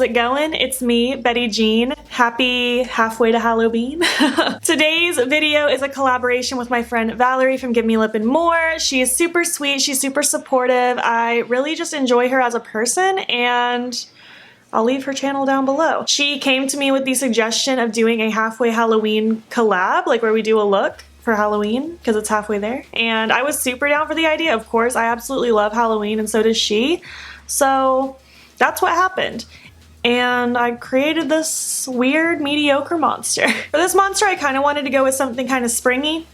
it going? It's me, Betty Jean. Happy halfway to Halloween. Today's video is a collaboration with my friend Valarie from Gimme Lip and More. She is super sweet, she's super supportive. I really just enjoy her as a person, and I'll leave her channel down below. She came to me with the suggestion of doing a halfway Halloween collab, like where we do a look for Halloween because it's halfway there. And I was super down for the idea. Of course, I absolutely love Halloween and so does she. So that's what happened. And I created this weird, mediocre monster. For this monster, I kind of wanted to go with something kind of springy,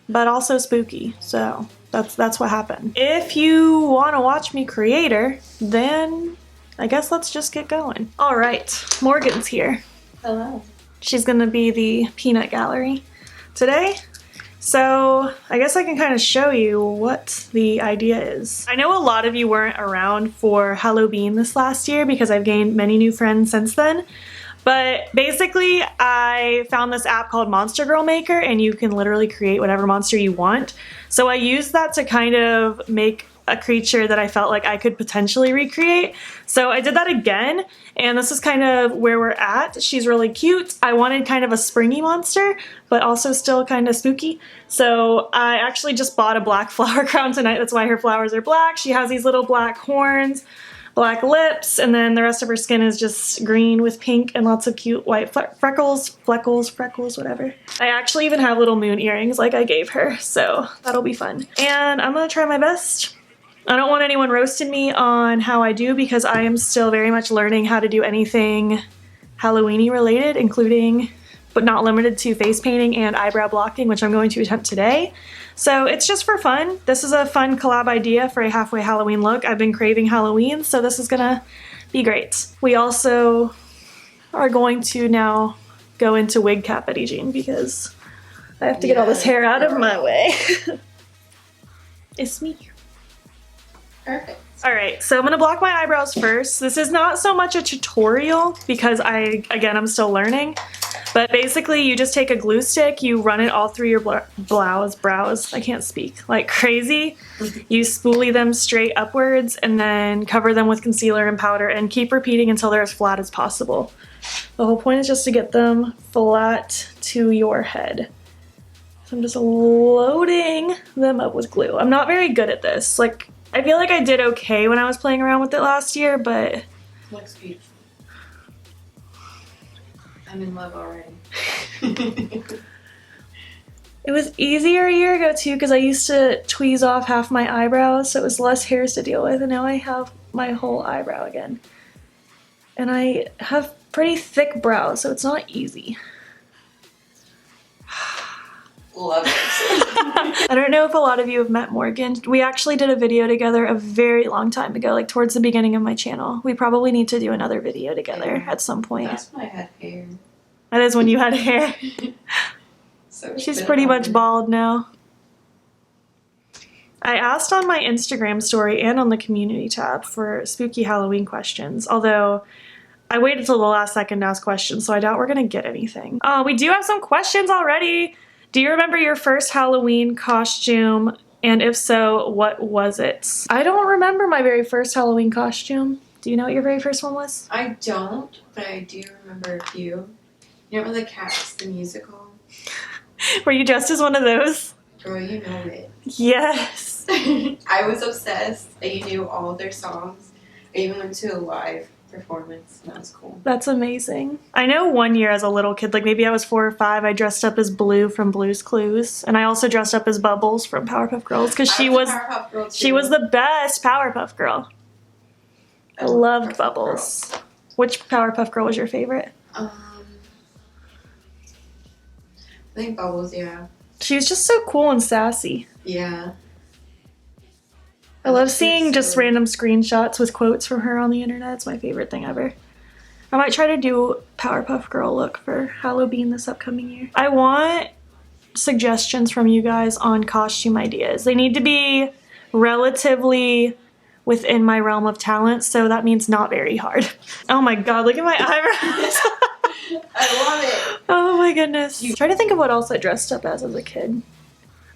but also spooky. So that's what happened. If you want to watch me create her, then I guess let's just get going. All right, Morgan's here. Hello. She's gonna be the peanut gallery today. So I guess I can kind of show you what the idea is. I know a lot of you weren't around for Halloween this last year because I've gained many new friends since then. But basically I found this app called Monster Girl Maker and you can literally create whatever monster you want. So I used that to kind of make a creature that I felt like I could potentially recreate. So I did that again, and this is kind of where we're at. She's really cute. I wanted kind of a springy monster, but also still kind of spooky. So I actually just bought a black flower crown tonight. That's why her flowers are black. She has these little black horns, black lips, and then the rest of her skin is just green with pink and lots of cute white freckles, whatever. I actually even have little moon earrings like I gave her, so that'll be fun. And I'm gonna try my best. I don't want anyone roasting me on how I do because I am still very much learning how to do anything Halloween-y related, including, but not limited to, face painting and eyebrow blocking, which I'm going to attempt today. So it's just for fun. This is a fun collab idea for a halfway Halloween look. I've been craving Halloween, so this is gonna be great. We also are going to now go into wig cap Betty Jean because I have to get all this hair out of my way. It's me. Perfect. All right, so I'm gonna block my eyebrows first. This is not so much a tutorial because I'm still learning, but basically you just take a glue stick, you run it all through your brows, I can't speak, like crazy. You spoolie them straight upwards and then cover them with concealer and powder and keep repeating until they're as flat as possible. The whole point is just to get them flat to your head. So I'm just loading them up with glue. I'm not very good at this. Like, I feel like I did okay when I was playing around with it last year, but... Looks beautiful. I'm in love already. It was easier a year ago too because I used to tweeze off half my eyebrows, so it was less hairs to deal with, and now I have my whole eyebrow again. And I have pretty thick brows, so it's not easy. Love it. I don't know if a lot of you have met Morgan. We actually did a video together a very long time ago, like towards the beginning of my channel. We probably need to do another video together at some point. That's when I had hair. That is when you had hair. So she's pretty much bald now. I asked on my Instagram story and on the community tab for spooky Halloween questions, although I waited till the last second to ask questions, so I doubt we're gonna get anything. We do have some questions already. Do you remember your first Halloween costume? And if so, what was it? I don't remember my very first Halloween costume. Do you know what your very first one was? I don't, but I do remember a few. You know, The Cats, the musical? Were you dressed as one of those? Girl, you know it. Yes. I was obsessed. I knew all of their songs. I even went to a live performance, and that was cool. That's amazing. I know one year as a little kid, like maybe I was 4 or 5, I dressed up as Blue from Blue's Clues, and I also dressed up as Bubbles from Powerpuff Girls because she was the best Powerpuff Girl. I loved Bubbles. Which Powerpuff Girl was your favorite? I think Bubbles, yeah. She was just so cool and sassy. Yeah. I love seeing just random screenshots with quotes from her on the internet. It's my favorite thing ever. I might try to do Powerpuff Girl look for Halloween this upcoming year. I want suggestions from you guys on costume ideas. They need to be relatively within my realm of talent, so that means not very hard. Oh my god, look at my eyebrows. I love it. Oh my goodness. Try to think of what else I dressed up as a kid.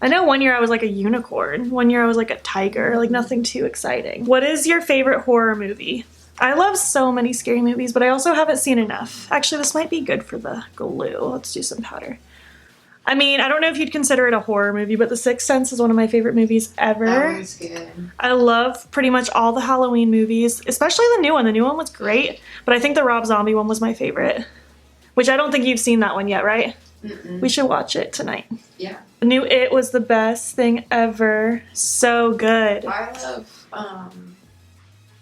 I know one year I was like a unicorn. One year I was like a tiger. Like nothing too exciting. What is your favorite horror movie? I love so many scary movies, but I also haven't seen enough. Actually, this might be good for the glue. Let's do some powder. I mean, I don't know if you'd consider it a horror movie, but The Sixth Sense is one of my favorite movies ever. That one's good. I love pretty much all the Halloween movies, especially the new one. The new one was great, but I think the Rob Zombie one was my favorite, which I don't think you've seen that one yet, right? Mm-mm. We should watch it tonight. Yeah. The new It was the best thing ever. So good. I love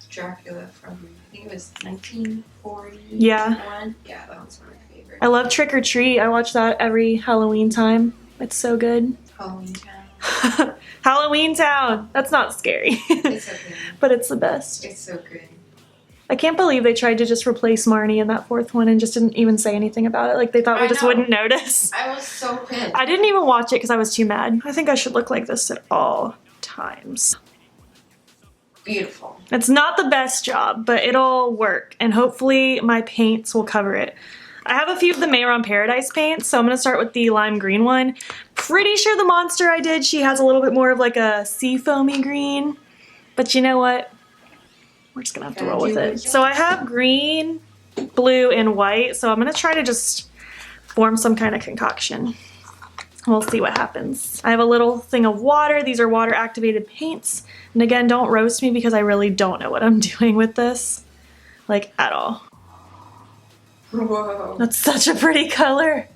Dracula from, I think it was 1940. Yeah. Yeah, that one's one of my favorites. I love Trick or Treat. I watch that every Halloween time. It's so good. Halloween Town. Halloween Town. That's not scary. It's so good. But it's the best. It's so good. I can't believe they tried to just replace Marnie in that fourth one and just didn't even say anything about it. Like they thought we just wouldn't notice. I was so pissed. I didn't even watch it because I was too mad. I think I should look like this at all times. Beautiful. It's not the best job, but it'll work. And hopefully my paints will cover it. I have a few of the Mehron Paradise paints, so I'm going to start with the lime green one. Pretty sure the monster I did, she has a little bit more of like a sea foamy green. But you know what? We're just going to have to roll with it. So I have green, blue, and white, so I'm going to try to just form some kind of concoction. We'll see what happens. I have a little thing of water. These are water activated paints. And again, don't roast me because I really don't know what I'm doing with this. Like, at all. Whoa. That's such a pretty color.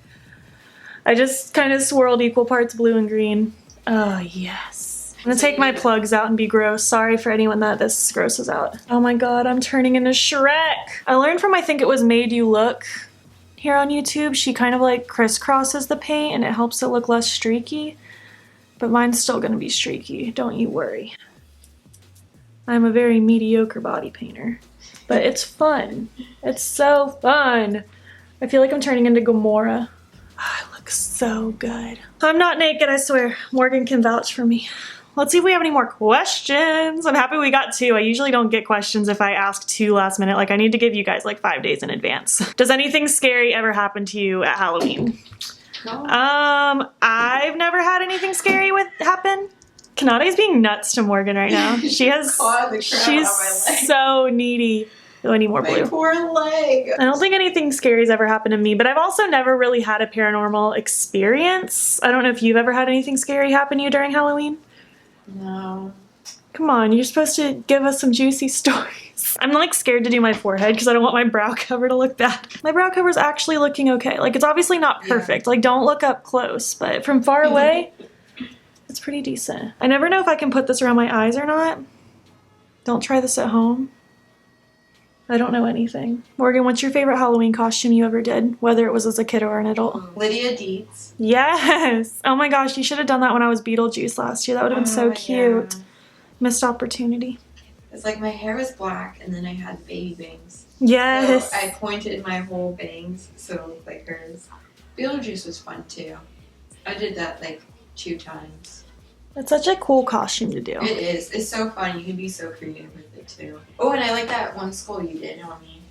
I just kind of swirled equal parts blue and green. Oh, yes. I'm gonna take my plugs out and be gross. Sorry for anyone that this grosses out. Oh my god, I'm turning into Shrek. I learned from, I think it was Made You Look here on YouTube. She kind of like crisscrosses the paint and it helps it look less streaky. But mine's still gonna be streaky, don't you worry. I'm a very mediocre body painter. But it's fun. It's so fun. I feel like I'm turning into Gamora. Oh, I look so good. I'm not naked, I swear. Morgan can vouch for me. Let's see if we have any more questions. I'm happy we got 2. I usually don't get questions if I ask 2 last minute. Like I need to give you guys like 5 days in advance. Does anything scary ever happen to you at Halloween? No. I've never had anything scary happen. Kanade's being nuts to Morgan right now. She's so needy. Oh, I need more blue. My poor leg. I don't think anything scary's ever happened to me, but I've also never really had a paranormal experience. I don't know if you've ever had anything scary happen to you during Halloween? No. Come on, you're supposed to give us some juicy stories. I'm like scared to do my forehead because I don't want my brow cover to look bad. My brow cover's actually looking okay. Like it's obviously not perfect. Yeah. Like don't look up close, but from far away, it's pretty decent. I never know if I can put this around my eyes or not. Don't try this at home. I don't know anything. Morgan, what's your favorite Halloween costume you ever did? Whether it was as a kid or an adult? Lydia Dietz. Yes! Oh my gosh, you should have done that when I was Beetlejuice last year. That would have been so cute. Yeah. Missed opportunity. It's like my hair was black and then I had baby bangs. Yes! So I pointed my whole bangs so it looked like hers. Beetlejuice was fun too. I did that like 2 times. It's such a cool costume to do. It is. It's so fun. You can be so creative with it too. Oh, and I like that one skull you did on me.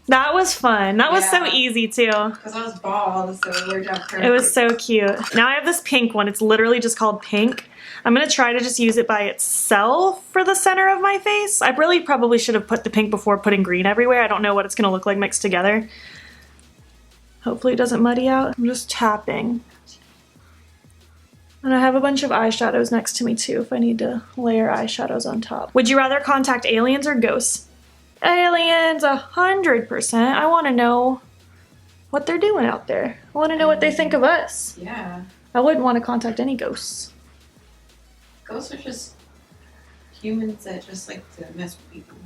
That was fun. That was so easy too. Because I was bald, so it worked out perfect. It was so cute. Now I have this pink one. It's literally just called pink. I'm going to try to just use it by itself for the center of my face. I really probably should have put the pink before putting green everywhere. I don't know what it's going to look like mixed together. Hopefully it doesn't muddy out. I'm just tapping. And I have a bunch of eyeshadows next to me too if I need to layer eyeshadows on top. Would you rather contact aliens or ghosts? Aliens, 100%. I want to know what they're doing out there. I want to know what they think of us. Yeah. I wouldn't want to contact any ghosts. Ghosts are just humans that just like to mess with people.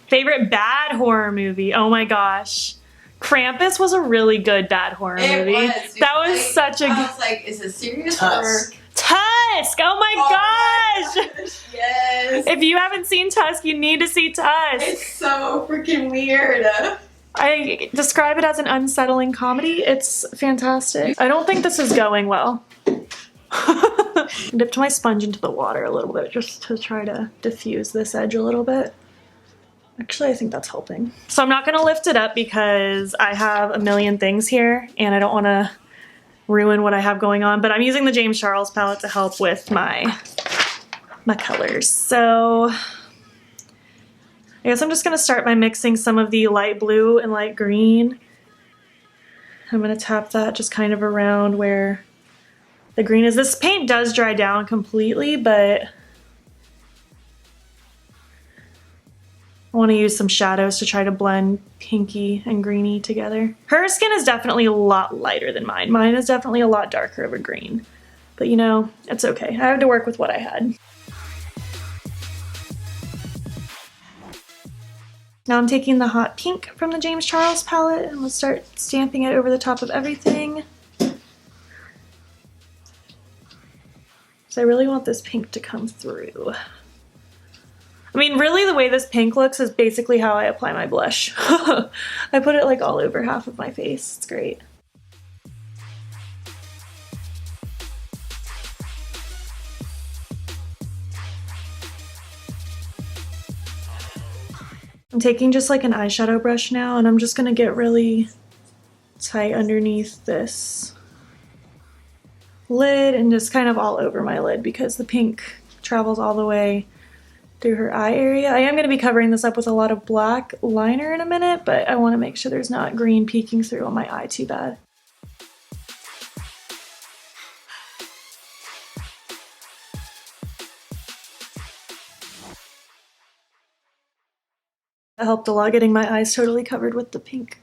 Favorite bad horror movie? Oh my gosh. Krampus was a really good bad horror movie. That was such a good... I was like, is it serious Tusk. or... Tusk! Oh my gosh! Yes! If you haven't seen Tusk, you need to see Tusk. It's so freaking weird. I describe it as an unsettling comedy. It's fantastic. I don't think this is going well. Dipped my sponge into the water a little bit just to try to diffuse this edge a little bit. Actually, I think that's helping. So I'm not gonna lift it up because I have a million things here and I don't wanna ruin what I have going on, but I'm using the James Charles palette to help with my colors. So I guess I'm just gonna start by mixing some of the light blue and light green. I'm gonna tap that just kind of around where the green is. This paint does dry down completely, but I want to use some shadows to try to blend pinky and greeny together. Her skin is definitely a lot lighter than mine. Mine is definitely a lot darker of a green. But you know, it's okay. I had to work with what I had. Now I'm taking the hot pink from the James Charles palette and we'll start stamping it over the top of everything. So I really want this pink to come through. I mean, really the way this pink looks is basically how I apply my blush. I put it like all over half of my face. It's great. I'm taking just like an eyeshadow brush now and I'm just gonna get really tight underneath this lid and just kind of all over my lid because the pink travels all the way through her eye area. I am going to be covering this up with a lot of black liner in a minute, but I want to make sure there's not green peeking through on my eye too bad. That helped a lot getting my eyes totally covered with the pink.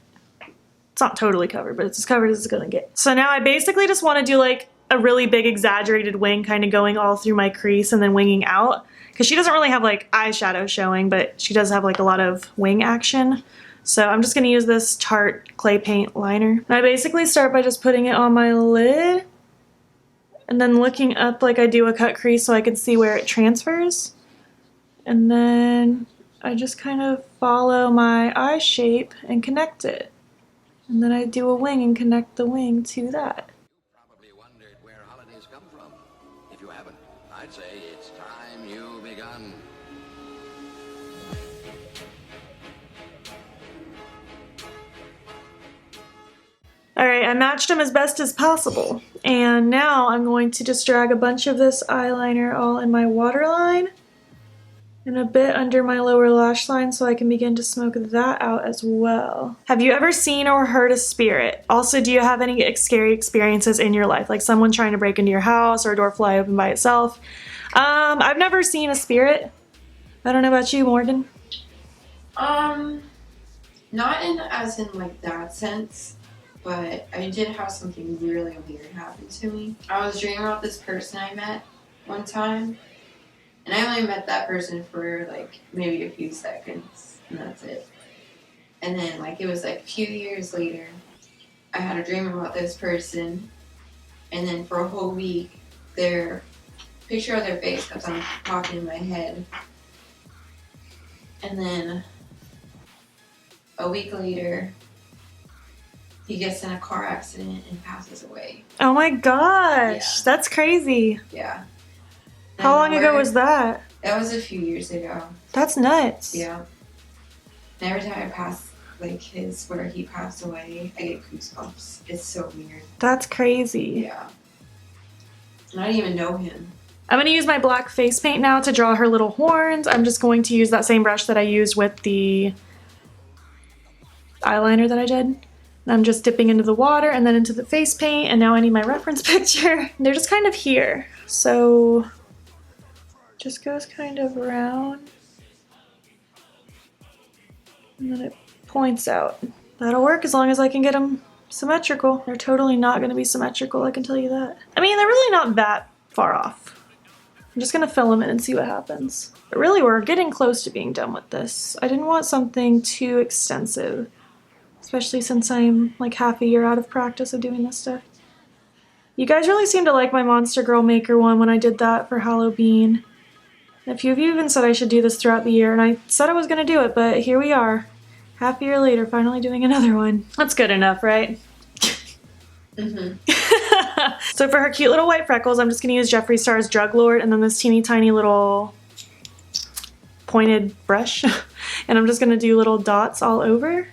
It's not totally covered, but it's as covered as it's going to get. So now I basically just want to do like a really big exaggerated wing kind of going all through my crease and then winging out. Because she doesn't really have like eyeshadow showing, but she does have like a lot of wing action. So I'm just going to use this Tarte clay paint liner. And I basically start by just putting it on my lid and then looking up like I do a cut crease so I can see where it transfers. And then I just kind of follow my eye shape and connect it. And then I do a wing and connect the wing to that. You probably wondered where holidays come from. If you haven't, I'd say it's time you begun. Alright, I matched them as best as possible. And now I'm going to just drag a bunch of this eyeliner all in my waterline and a bit under my lower lash line so I can begin to smoke that out as well. Have you ever seen or heard a spirit? Also, do you have any scary experiences in your life? Like someone trying to break into your house or a door fly open by itself? I've never seen a spirit. I don't know about you, Morgan. Not as in like that sense, but I did have something really weird happen to me. I was dreaming about this person I met one time. And I only met that person for like maybe a few seconds, and that's it. And then like it was like a few years later, I had a dream about this person, and then for a whole week, their picture of their face kept on popping in my head. And then a week later, he gets in a car accident and passes away. Oh my gosh, Yeah. That's crazy. Yeah. How long ago was that? That was a few years ago. That's nuts. Yeah. And every time I pass like where he passed away, I get goosebumps. It's so weird. That's crazy. Yeah. And I didn't even know him. I'm going to use my black face paint now to draw her little horns. I'm just going to use that same brush that I used with the eyeliner that I did. And I'm just dipping into the water and then into the face paint, and now I need my reference picture. They're just kind of here. So just goes kind of around and then it points out. That'll work as long as I can get them symmetrical. They're totally not going to be symmetrical, I can tell you that. I mean, they're really not that far off. I'm just going to fill them in and see what happens. But really, we're getting close to being done with this. I didn't want something too extensive, especially since I'm like half a year out of practice of doing this stuff. You guys really seem to like my Monster Girl Maker one when I did that for Halloween. A few of you even said I should do this throughout the year, and I said I was going to do it, but here we are. Half a year later, finally doing another one. That's good enough, right? Mm-hmm. So for her cute little white freckles, I'm just going to use Jeffree Star's Drug Lord and then this teeny tiny little pointed brush. And I'm just going to do little dots all over.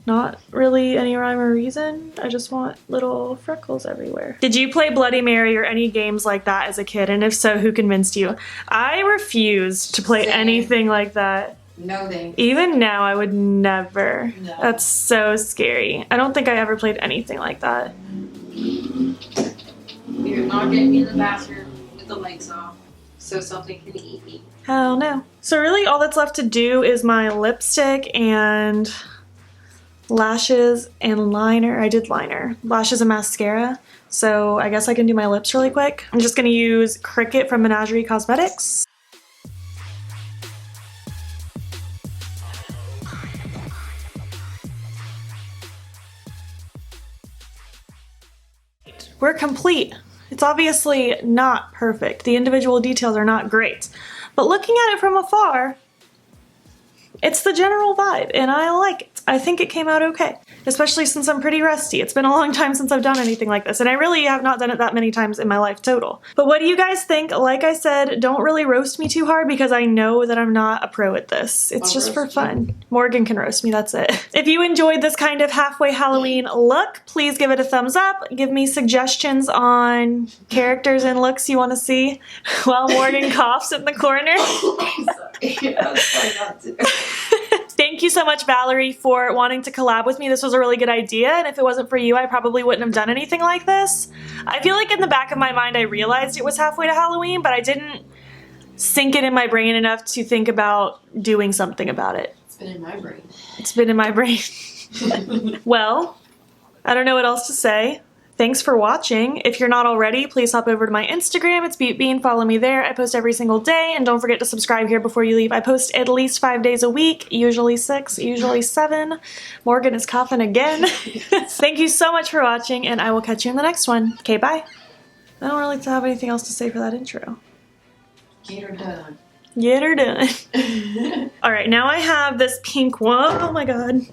Not really any rhyme or reason. I just want little freckles everywhere. Did you play Bloody Mary or any games like that as a kid? And if so, who convinced you? I refused to play Same. anything like that. No thanks. Even now, I would never. No. That's so scary. I don't think I ever played anything like that. You're not getting me in the bathroom with the lights off, so something can eat me. Hell no. So really all that's left to do is my lipstick and lashes and liner. I did liner. Lashes and mascara. So I guess I can do my lips really quick. I'm just gonna use Cricket from Menagerie Cosmetics. We're complete. It's obviously not perfect. The individual details are not great. But looking at it from afar, it's the general vibe, and I like it. I think it came out okay, especially since I'm pretty rusty. It's been a long time since I've done anything like this, and I really have not done it that many times in my life total. But what do you guys think? Like I said, don't really roast me too hard because I know that I'm not a pro at this. It's just for fun. Morgan can roast me, that's it. If you enjoyed this kind of halfway Halloween look, please give it a thumbs up. Give me suggestions on characters and looks you want to see while Morgan coughs in the corner. Sorry, I was trying not to. Thank you so much, Valarie, for wanting to collab with me. This was a really good idea, and if it wasn't for you, I probably wouldn't have done anything like this. I feel like in the back of my mind, I realized it was halfway to Halloween, but I didn't sink it in my brain enough to think about doing something about it. It's been in my brain. It's been in my brain. Well, I don't know what else to say. Thanks for watching. If you're not already, please hop over to my Instagram. It's beautbean. Follow me there. I post every single day. And don't forget to subscribe here before you leave. I post at least 5 days a week, usually 6, usually 7. Morgan is coughing again. Thank you so much for watching, and I will catch you in the next one. Okay, bye. I don't really have anything else to say for that intro. Get her done. Get her done. All right, now I have this pink one. Oh my God.